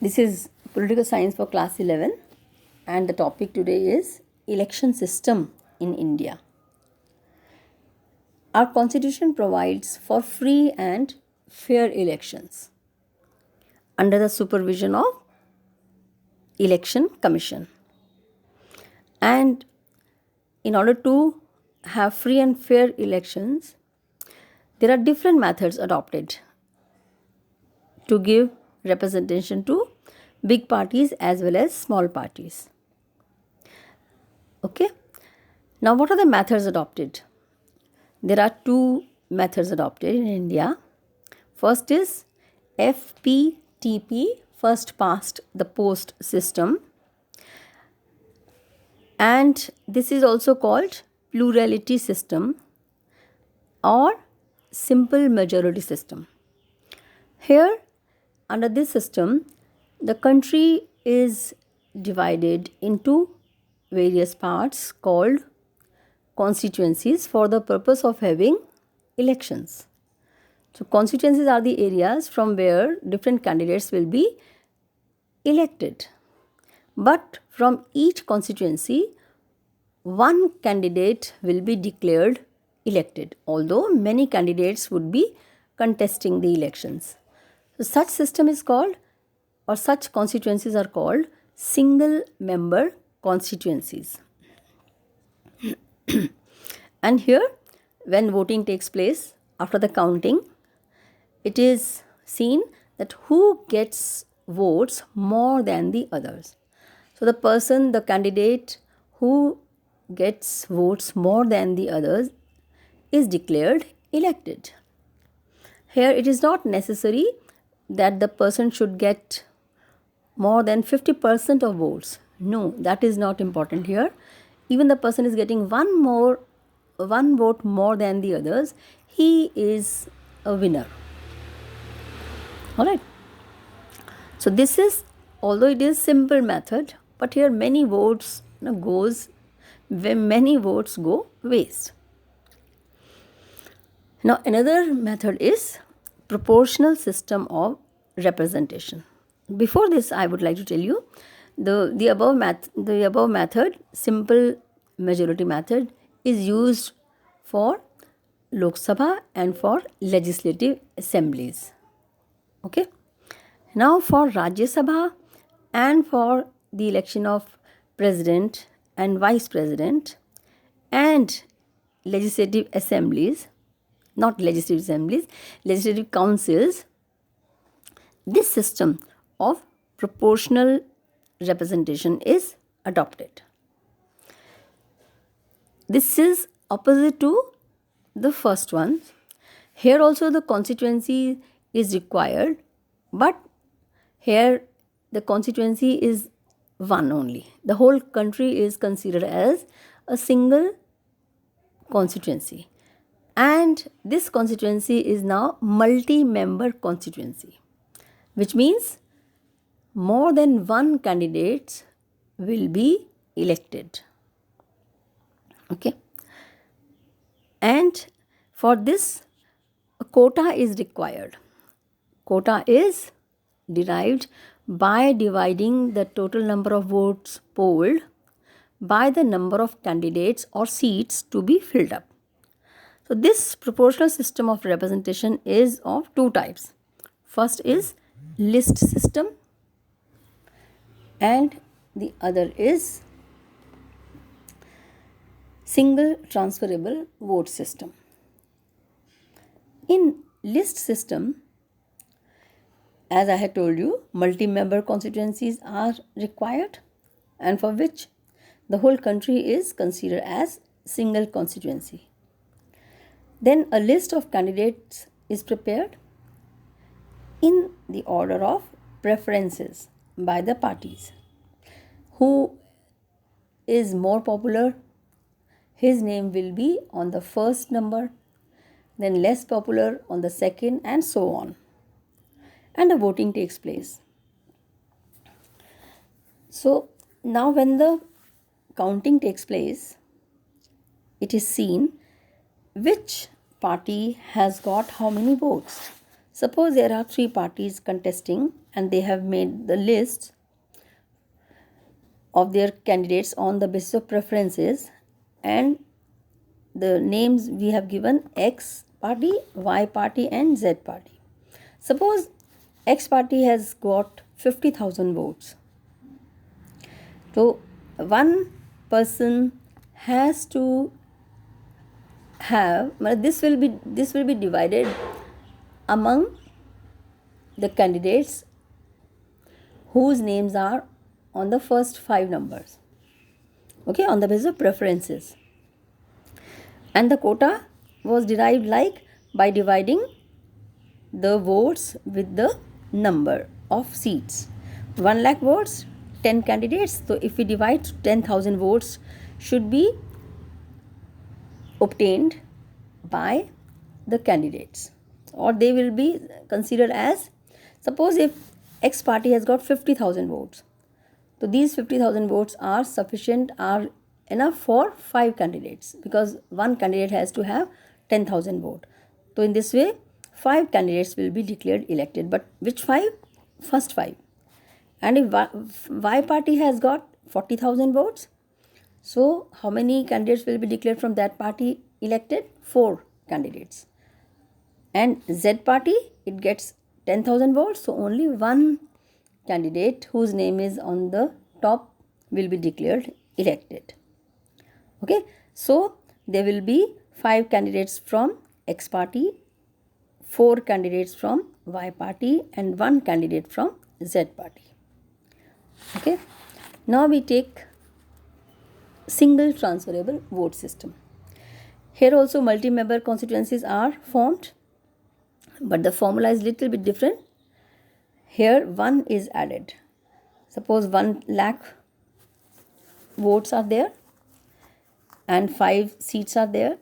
This is Political Science for Class 11, and the topic today is Election System in India. Our Constitution provides for free and fair elections under the supervision of Election Commission. And in order to have free and fair elections, there are different methods adopted to give representation to big parties as well as small parties. Okay, now what are the methods adopted? There are two methods adopted in India. First is FPTP, first past the post system, and this is also called plurality system or simple majority system. Here, under this system, the country is divided into various parts called constituencies for the purpose of having elections. So, constituencies are the areas from where different candidates will be elected. But from each constituency, one candidate will be declared elected, although many candidates would be contesting the elections. So, such system is called, or such constituencies are called, single member constituencies. And here, when voting takes place after the counting, it is seen that who gets votes more than the others. So, the candidate who gets votes more than the others is declared elected. Here, it is not necessary that the person should get more than 50% of votes. No, that is not important here. Even the person is getting one vote more than the others, he is a winner. Alright. So this is, although it is simple method, but here many votes go waste. Now another method is proportional system of representation. Before this, I would like to tell you the above method, simple majority method, is used for Lok Sabha and for legislative assemblies. Okay. Now for Rajya Sabha and for the election of president and vice president and legislative assemblies, not legislative assemblies, legislative councils, this system of proportional representation is adopted. This is opposite to the first one. Here also the constituency is required, but here the constituency is one only. The whole country is considered as a single constituency. And this constituency is now multi-member constituency, which means more than one candidate will be elected. Okay. And for this, a quota is required. Quota is derived by dividing the total number of votes polled by the number of candidates or seats to be filled up. So this proportional system of representation is of two types. First is list system and the other is single transferable vote system. In list system, as I had told you, multi-member constituencies are required, and for which the whole country is considered as single constituency. Then a list of candidates is prepared in the order of preferences by the parties. Who is more popular, his name will be on the first number, then less popular on the second, and so on. And the voting takes place. So now when the counting takes place, it is seen which party has got how many votes. Suppose there are three parties contesting and they have made the list of their candidates on the basis of preferences, and the names we have given X party, Y party and Z party. Suppose X party has got 50,000 votes. So one person has to have, this will be divided among the candidates whose names are on the first 5 numbers, okay, on the basis of preferences. And the quota was derived like by dividing the votes with the number of seats. 1 lakh votes, 10 candidates. So if we divide, 10,000 votes should be obtained by the candidates, or they will be considered as, suppose if X party has got 50,000 votes. So these 50,000 votes are sufficient, are enough for 5 candidates, because one candidate has to have 10,000 votes. So in this way 5 candidates will be declared elected. But which 5? First 5. And if Y party has got 40,000 votes, so how many candidates will be declared from that party elected? 4 candidates. And Z party, it gets 10,000 votes, so only one candidate whose name is on the top will be declared elected. Okay, so there will be 5 candidates from X party, 4 candidates from Y party and 1 candidate from Z party. Okay, now we take single transferable vote system. Here also multi-member constituencies are formed, but the formula is little bit different. Here 1 is added. Suppose 1 lakh votes are there and 5 seats are there.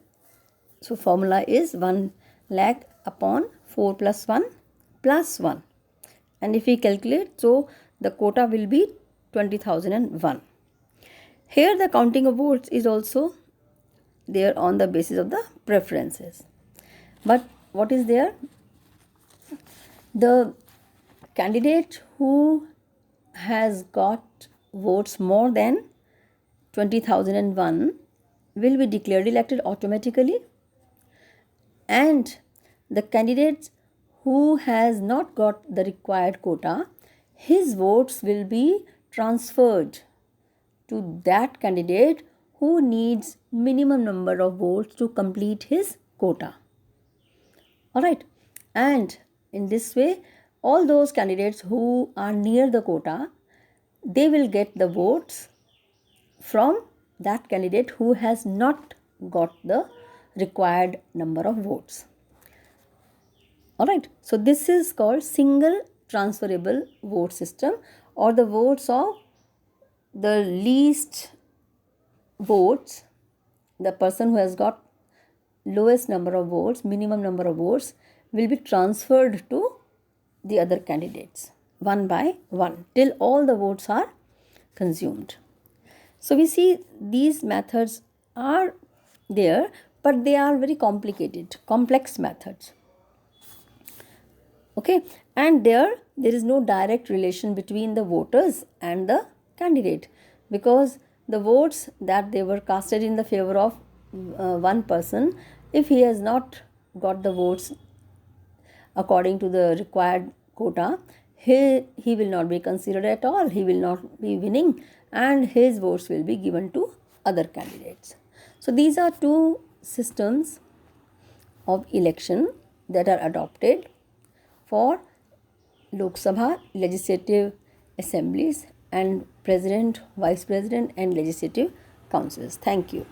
So formula is 1 lakh upon 4 plus 1 plus 1. And if we calculate, so the quota will be 20,001. Here the counting of votes is also there on the basis of the preferences. But what is there? The candidate who has got votes more than 20,001 will be declared elected automatically, and the candidate who has not got the required quota, his votes will be transferred to that candidate who needs minimum number of votes to complete his quota. Alright, and in this way all those candidates who are near the quota, they will get the votes from that candidate who has not got the required number of votes. Alright, so this is called single transferable vote system, or the votes of the least votes, the person who has got lowest number of votes, minimum number of votes, will be transferred to the other candidates one by one till all the votes are consumed. So we see these methods are there, but they are very complicated, complex methods. Okay, and there is no direct relation between the voters and the candidate, because the votes that they were casted in the favor of one person, if he has not got the votes according to the required quota, he will not be considered at all, he will not be winning, and his votes will be given to other candidates. So these are two systems of election that are adopted for Lok Sabha, legislative assemblies, and president, vice president and legislative councils. Thank you.